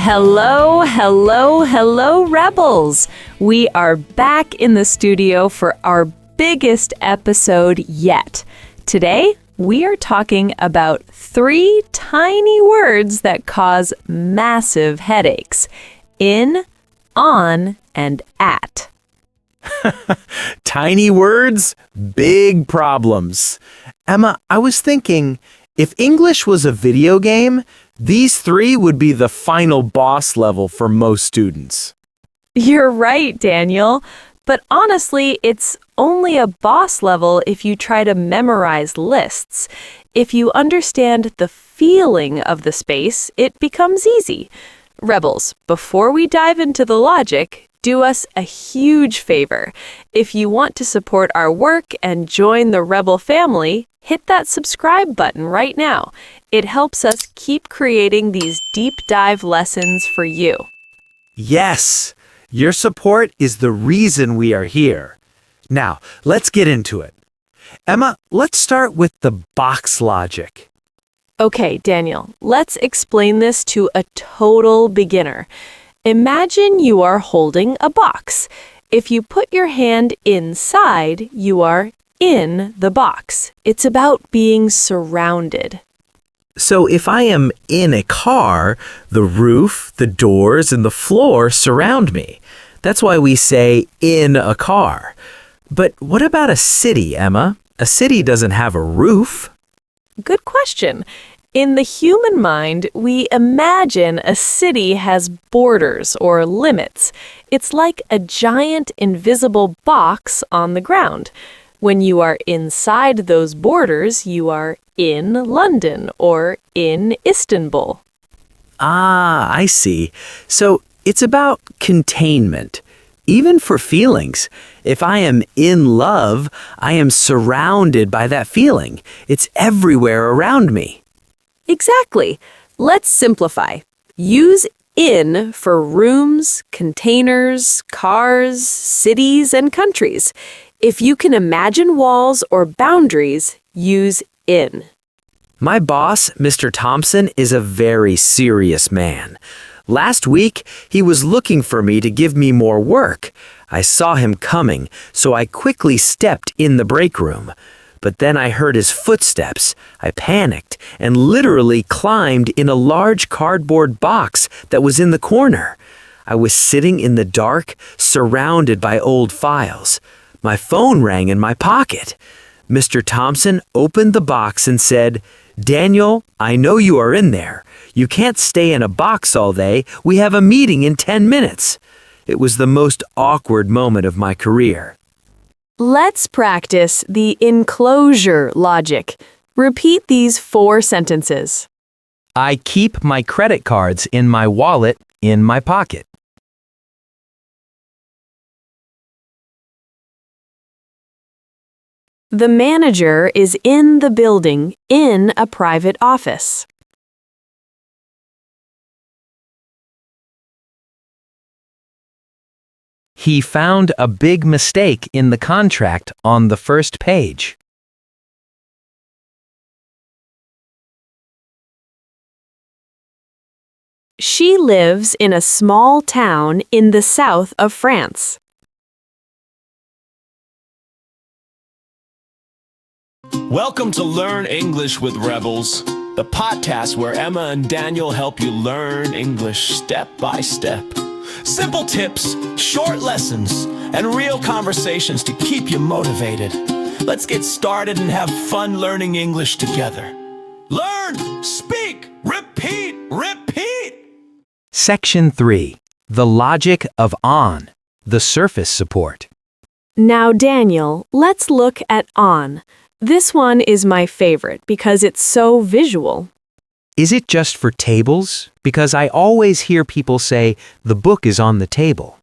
Hello, hello, hello, rebels! We are back in the studio for our biggest episode yet. Today, we are talking about 3 tiny words that cause massive headaches: in, on, and at. Tiny words, big problems. Emma, I was thinking, if English was a video game, these 3 would be the final boss level for most students. You're right, Daniel. But honestly, it's only a boss level if you try to memorize lists. If you understand the feeling of the space, it becomes easy. Rebels, before we dive into the logic, do us a huge favor. If you want to support our work and join the Rebel family, hit that subscribe button right now. It helps us keep creating these deep dive lessons for you. Yes, your support is the reason we are here. Now, let's get into it. Emma, let's start with the box logic. Okay, Daniel, let's explain this to a total beginner. Imagine you are holding a box. If you put your hand inside, you are in the box. It's about being surrounded. So if I am in a car, the roof, the doors, and the floor surround me. That's why we say in a car. But what about a city, Emma? A city doesn't have a roof. Good question. In the human mind, we imagine a city has borders or limits. It's like a giant invisible box on the ground. When you are inside those borders, you are in London or in Istanbul. Ah, I see. So it's about containment. Even for feelings. If I am in love, I am surrounded by that feeling. It's everywhere around me. Exactly. Let's simplify. Use in for rooms, containers, cars, cities, and countries. If you can imagine walls or boundaries, use in. My boss, Mr. Thompson, is a very serious man. Last week, he was looking for me to give me more work. I saw him coming, so I quickly stepped in the break room. But then I heard his footsteps. I panicked and literally climbed in a large cardboard box that was in the corner. I was sitting in the dark, surrounded by old files. My phone rang in my pocket. Mr. Thompson opened the box and said, "Daniel, I know you are in there. You can't stay in a box all day. We have a meeting in 10 minutes. It was the most awkward moment of my career. Let's practice the enclosure logic. Repeat these 4 sentences. I keep my credit cards in my wallet in my pocket. The manager is in the building in a private office. He found a big mistake in the contract on the first page. She lives in a small town in the south of France. Welcome to Learn English with Rebels, the podcast where Emma and Daniel help you learn English step by step. Simple tips, short lessons, and real conversations to keep you motivated. Let's get started and have fun learning English together. Learn, speak, repeat, repeat. Section 3. The logic of on, the surface support. Now, Daniel, let's look at on. This one is my favorite because it's so visual. Is it just for tables? Because I always hear people say the book is on the table.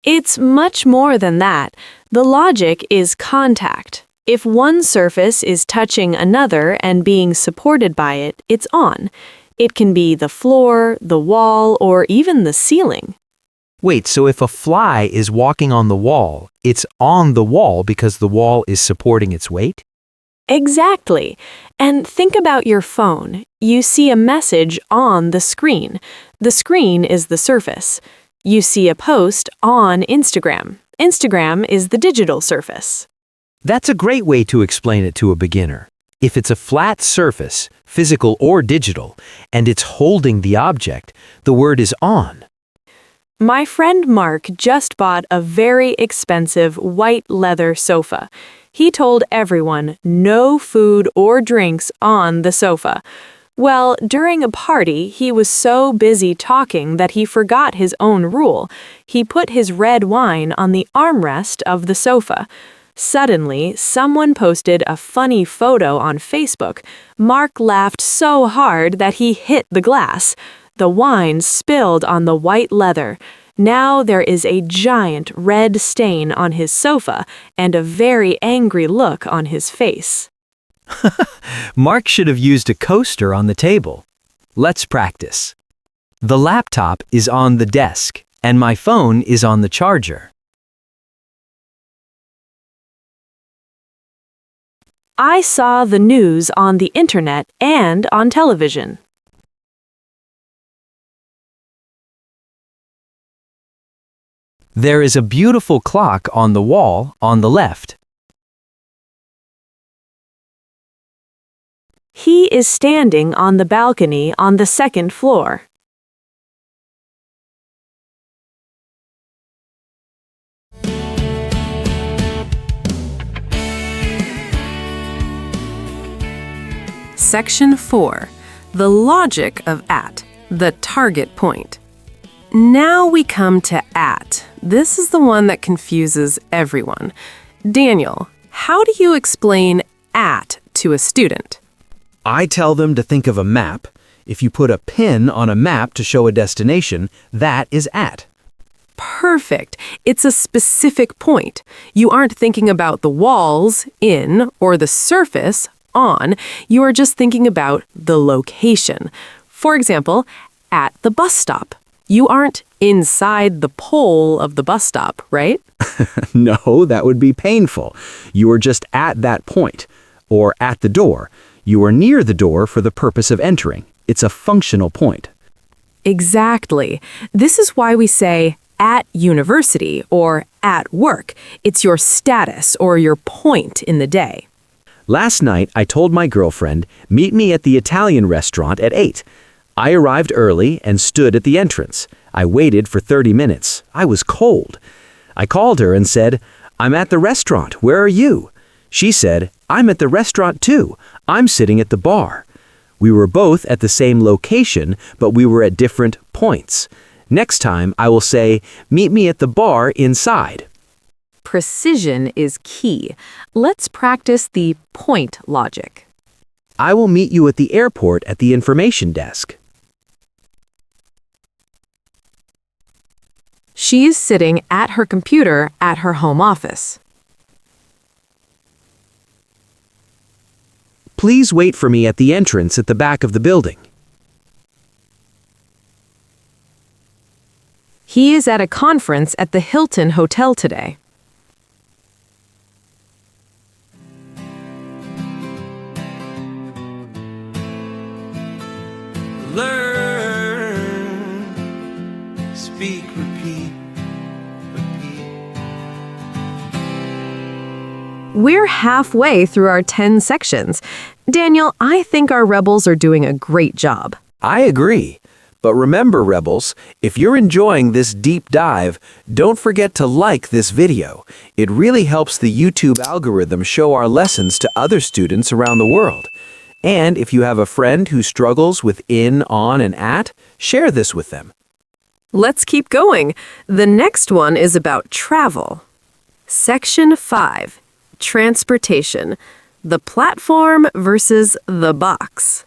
It's much more than that. The logic is contact. If one surface is touching another and being supported by it, it's on. It can be the floor, the wall, or even the ceiling. Wait, so if a fly is walking on the wall, it's on the wall because the wall is supporting its weight? Exactly. And think about your phone. You see a message on the screen. The screen is the surface. You see a post on Instagram. Instagram is the digital surface. That's a great way to explain it to a beginner. If it's a flat surface, physical or digital, and it's holding the object, the word is on. My friend Mark just bought a very expensive white leather sofa. He told everyone no food or drinks on the sofa. Well, during a party, he was so busy talking that he forgot his own rule. He put his red wine on the armrest of the sofa. Suddenly, someone posted a funny photo on Facebook. Mark laughed so hard that he hit the glass. The wine spilled on the white leather. Now there is a giant red stain on his sofa and a very angry look on his face. Mark should have used a coaster on the table. Let's practice. The laptop is on the desk, and my phone is on the charger. I saw the news on the internet and on television. There is a beautiful clock on the wall on the left. He is standing on the balcony on the second floor. Section 4. The logic of at, the target point. Now we come to at. This is the one that confuses everyone. Daniel, how do you explain at to a student? I tell them to think of a map. If you put a pin on a map to show a destination, that is at. Perfect. It's a specific point. You aren't thinking about the walls, in, or the surface, on. You are just thinking about the location. For example, at the bus stop. You aren't inside the pole of the bus stop, right? No, that would be painful. You are just at that point, or at the door. You are near the door for the purpose of entering. It's a functional point. Exactly. This is why we say at university or at work. It's your status or your point in the day. Last night, I told my girlfriend, meet me at the Italian restaurant at 8. I arrived early and stood at the entrance. I waited for 30 minutes. I was cold. I called her and said, I'm at the restaurant. Where are you? She said, I'm at the restaurant too. I'm sitting at the bar. We were both at the same location, but we were at different points. Next time, I will say, meet me at the bar inside. Precision is key. Let's practice the point logic. I will meet you at the airport at the information desk. She is sitting at her computer at her home office. Please wait for me at the entrance at the back of the building. He is at a conference at the Hilton Hotel today. Learn, speak, repeat, repeat. We're halfway through our 10 sections. Daniel, I think our rebels are doing a great job. I agree. But remember, Rebels, if you're enjoying this deep dive, don't forget to like this video. It really helps the YouTube algorithm show our lessons to other students around the world. And if you have a friend who struggles with in, on, and at, share this with them. Let's keep going. The next one is about travel. Section 5, Transportation. The platform versus the box.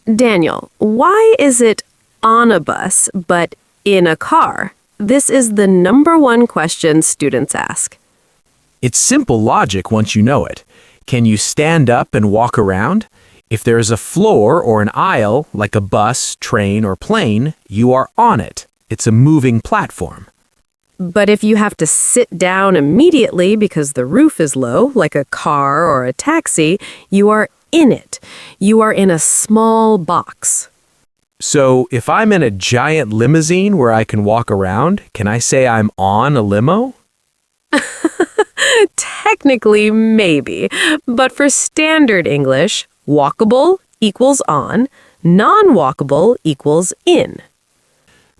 Daniel, why is it on a bus but in a car? This is the number one question students ask. It's simple logic once you know it. Can you stand up and walk around? If there is a floor or an aisle, like a bus, train, or plane, you are on it. It's a moving platform. But if you have to sit down immediately because the roof is low, like a car or a taxi, you are in it. You are in a small box. So if I'm in a giant limousine where I can walk around, can I say I'm on a limo? Technically, maybe. But for standard English, walkable equals on, non-walkable equals in.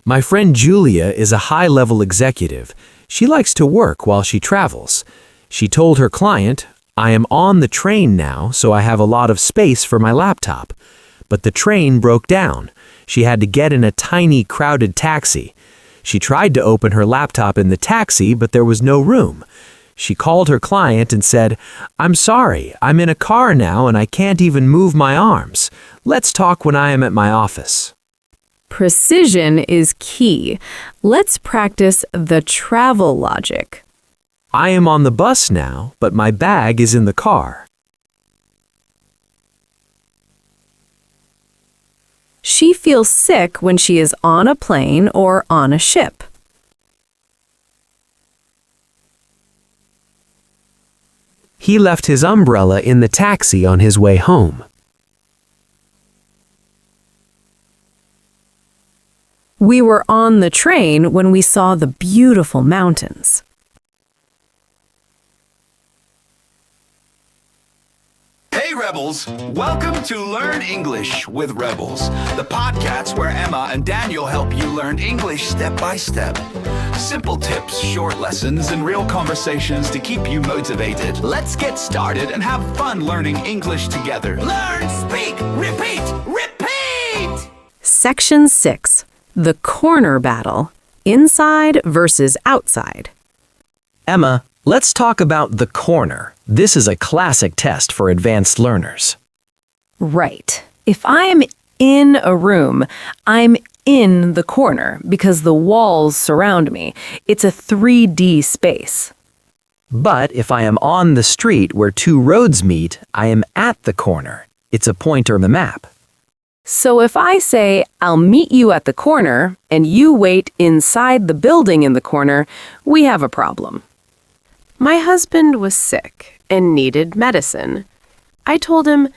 My friend Julia is a high-level executive. She likes to work while she travels. She told her client, I am on the train now, so I have a lot of space for my laptop. But the train broke down. She had to get in a tiny, crowded taxi. She tried to open her laptop in the taxi, but there was no room. She called her client and said, I'm sorry, I'm in a car now and I can't even move my arms. Let's talk when I am at my office. Precision is key. Let's practice the travel logic. I am on the bus now, but my bag is in the car. She feels sick when she is on a plane or on a ship. He left his umbrella in the taxi on his way home. We were on the train when we saw the beautiful mountains. Hey Rebels, welcome to Learn English with Rebels, the podcast where Emma and Daniel help you learn English step by step. Simple tips, short lessons, and real conversations to keep you motivated. Let's get started and have fun learning English together. Learn, speak, repeat, repeat! Section 6. The corner battle. Inside versus outside. Emma, let's talk about the corner. This is a classic test for advanced learners. Right. If I am in a room, I'm in the corner because the walls surround me. It's a 3D space. But if I am on the street where two roads meet, I am at the corner. It's a pointer on the map. So if I say, I'll meet you at the corner, and you wait inside the building in the corner, we have a problem. My husband was sick and needed medicine. I told him,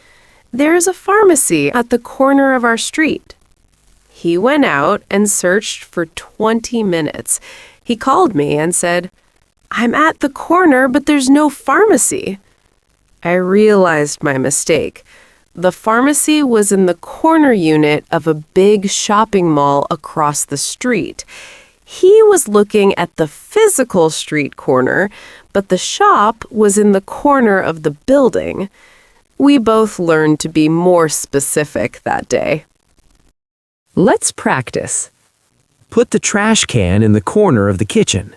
there's a pharmacy at the corner of our street. He went out and searched for 20 minutes. He called me and said, I'm at the corner, but there's no pharmacy. I realized my mistake. The pharmacy was in the corner unit of a big shopping mall across the street. He was looking at the physical street corner, but the shop was in the corner of the building. We both learned to be more specific that day. Let's practice. Put the trash can in the corner of the kitchen.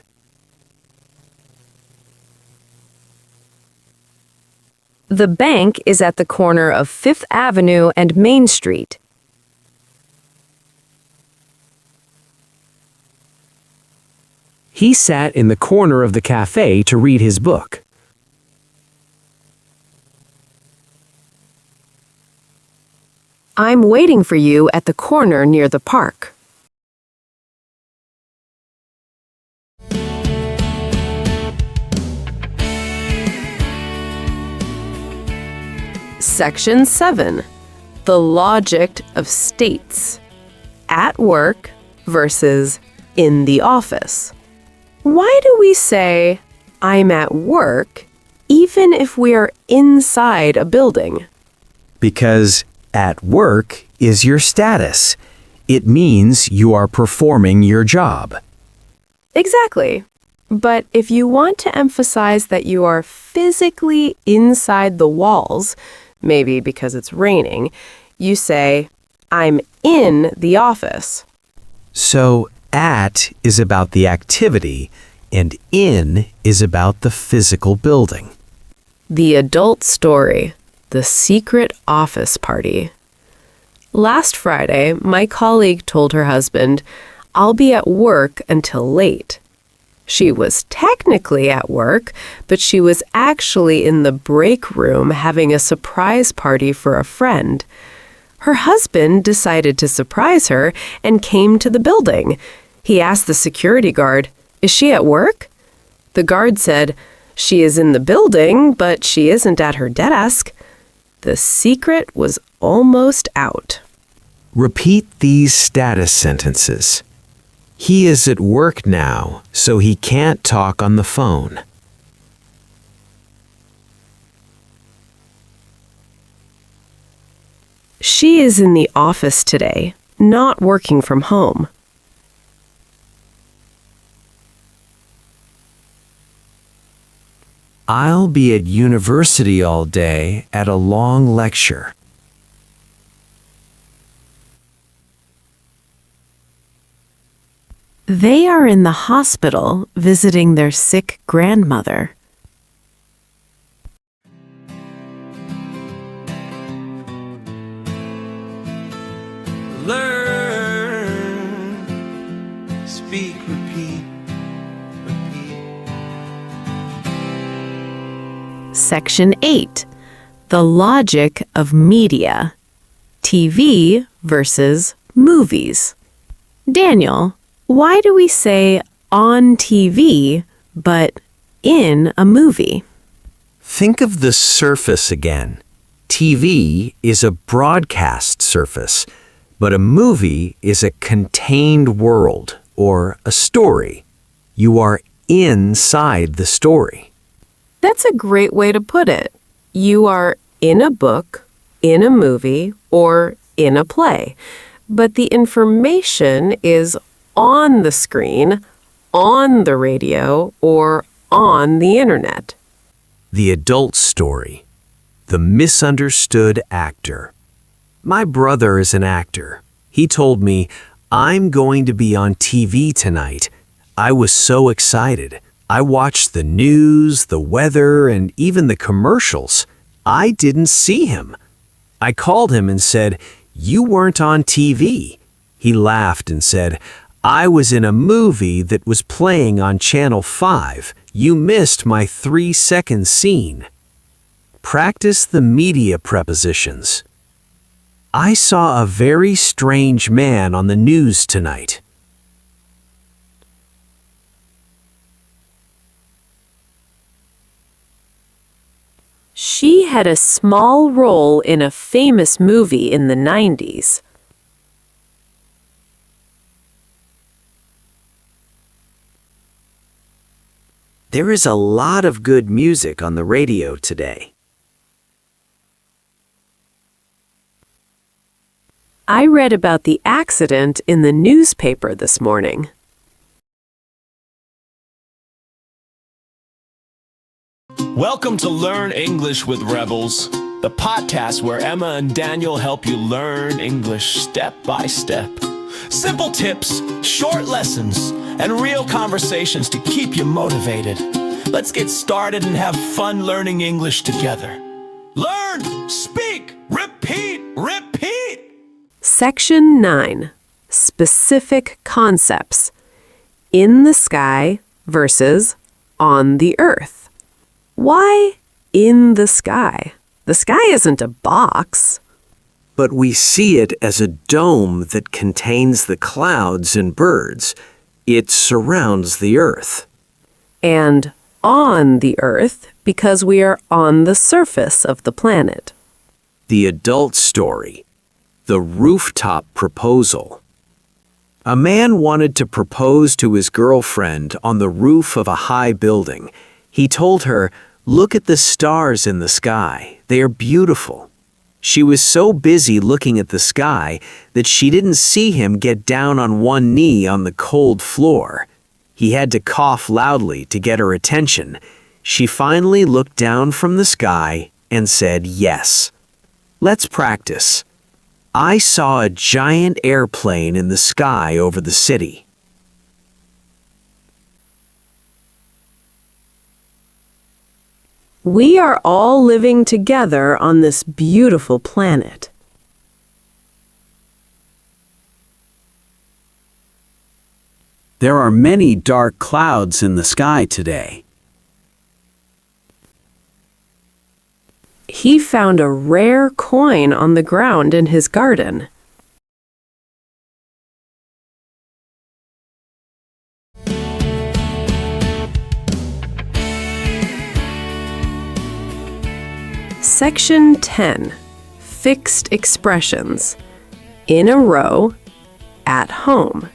The bank is at the corner of Fifth Avenue and Main Street. He sat in the corner of the cafe to read his book. I'm waiting for you at the corner near the park. Section 7. The logic of states. At work versus in the office. Why do we say, I'm at work, even if we are inside a building? Because at work is your status. It means you are performing your job. Exactly. But if you want to emphasize that you are physically inside the walls, maybe because it's raining, you say, I'm in the office. So at is about the activity and in is about the physical building. The adult story. The secret office party. Last Friday, my colleague told her husband, I'll be at work until late. She was technically at work, but she was actually in the break room having a surprise party for a friend. Her husband decided to surprise her and came to the building. He asked the security guard, Is she at work? The guard said, "She is in the building, but she isn't at her desk." The secret was almost out. Repeat these status sentences. He is at work now, so he can't talk on the phone. She is in the office today, not working from home. I'll be at university all day at a long lecture. They are in the hospital visiting their sick grandmother. Learn, speak, repeat, repeat. Section 8. The logic of media. TV versus movies. Daniel, why do we say on TV but in a movie? Think of the surface again. TV is a broadcast surface, but a movie is a contained world or a story. You are inside the story. That's a great way to put it. You are in a book, in a movie, or in a play, but the information is on the screen, on the radio, or on the internet. The adult story. The misunderstood actor. My brother is an actor. He told me, "I'm going to be on TV tonight." I was so excited. I watched the news, the weather, and even the commercials. I didn't see him. I called him and said, "You weren't on TV." He laughed and said, "I was in a movie that was playing on Channel 5. You missed my 3-second scene." Practice the media prepositions. I saw a very strange man on the news tonight. She had a small role in a famous movie in the 90s. There is a lot of good music on the radio today. I read about the accident in the newspaper this morning. Welcome to Learn English with Rebels, the podcast where Emma and Daniel help you learn English step by step. Simple tips, short lessons, and real conversations to keep you motivated. Let's get started and have fun learning English together. Learn, speak, repeat, repeat. Section 9. Specific concepts. In the sky versus on the earth. Why in the sky? The sky isn't a box. But we see it as a dome that contains the clouds and birds. It surrounds the earth. And on the earth because we are on the surface of the planet. The adult story. The rooftop proposal. A man wanted to propose to his girlfriend on the roof of a high building. He told her, "Look at the stars in the sky. They are beautiful." She was so busy looking at the sky that she didn't see him get down on one knee on the cold floor. He had to cough loudly to get her attention. She finally looked down from the sky and said yes. Let's practice. I saw a giant airplane in the sky over the city. We are all living together on this beautiful planet. There are many dark clouds in the sky today. He found a rare coin on the ground in his garden. Section 10. Fixed expressions. In a row, at home.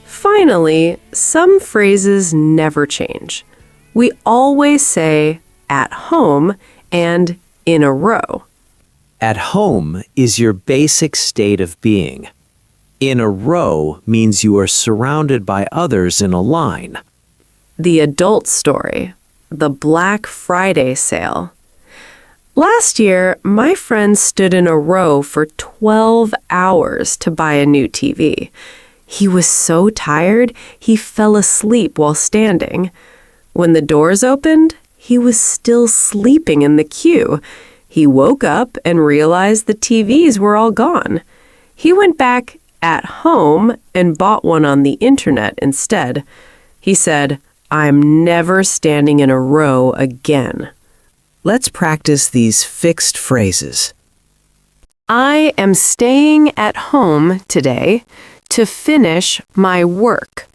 Finally, some phrases never change. We always say at home and in a row. At home is your basic state of being. In a row means you are surrounded by others in a line. The adult story. The Black Friday sale. Last year, my friend stood in a row for 12 hours to buy a new TV. He was so tired, he fell asleep while standing. When the doors opened, he was still sleeping in the queue. He woke up and realized the TVs were all gone. He went back at home and bought one on the internet instead. He said, "I'm never standing in a row again." Let's practice these fixed phrases. I am staying at home today to finish my work.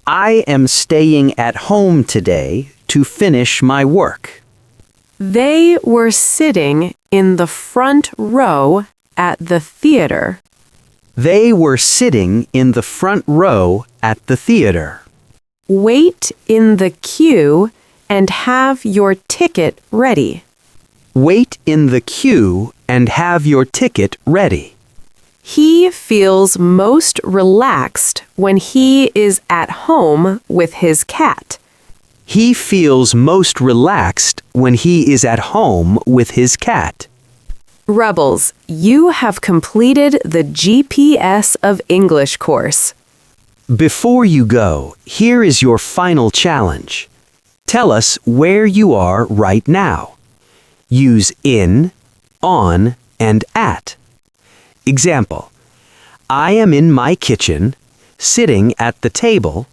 I am staying at home today to finish my work. They were sitting in the front row at the theater. They were sitting in the front row at the theater. Wait in the queue and have your ticket ready. Wait in the queue and have your ticket ready. He feels most relaxed when he is at home with his cat. He feels most relaxed when he is at home with his cat. Rebels, you have completed the GPS of English course. Before you go, here is your final challenge. Tell us where you are right now. Use in, on, and at. Example, I am in my kitchen, sitting at the table,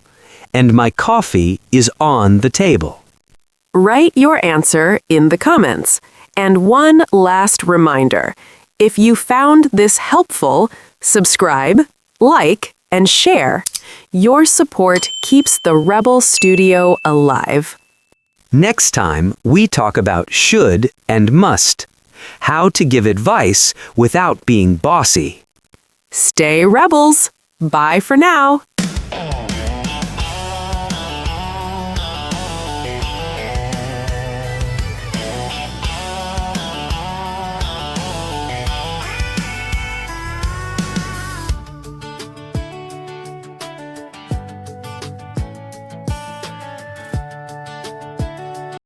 and my coffee is on the table. Write your answer in the comments. And one last reminder, if you found this helpful, subscribe, like, and share. Your support keeps the Rebel Studio alive. Next time, we talk about should and must, how to give advice without being bossy. Stay rebels. Bye for now.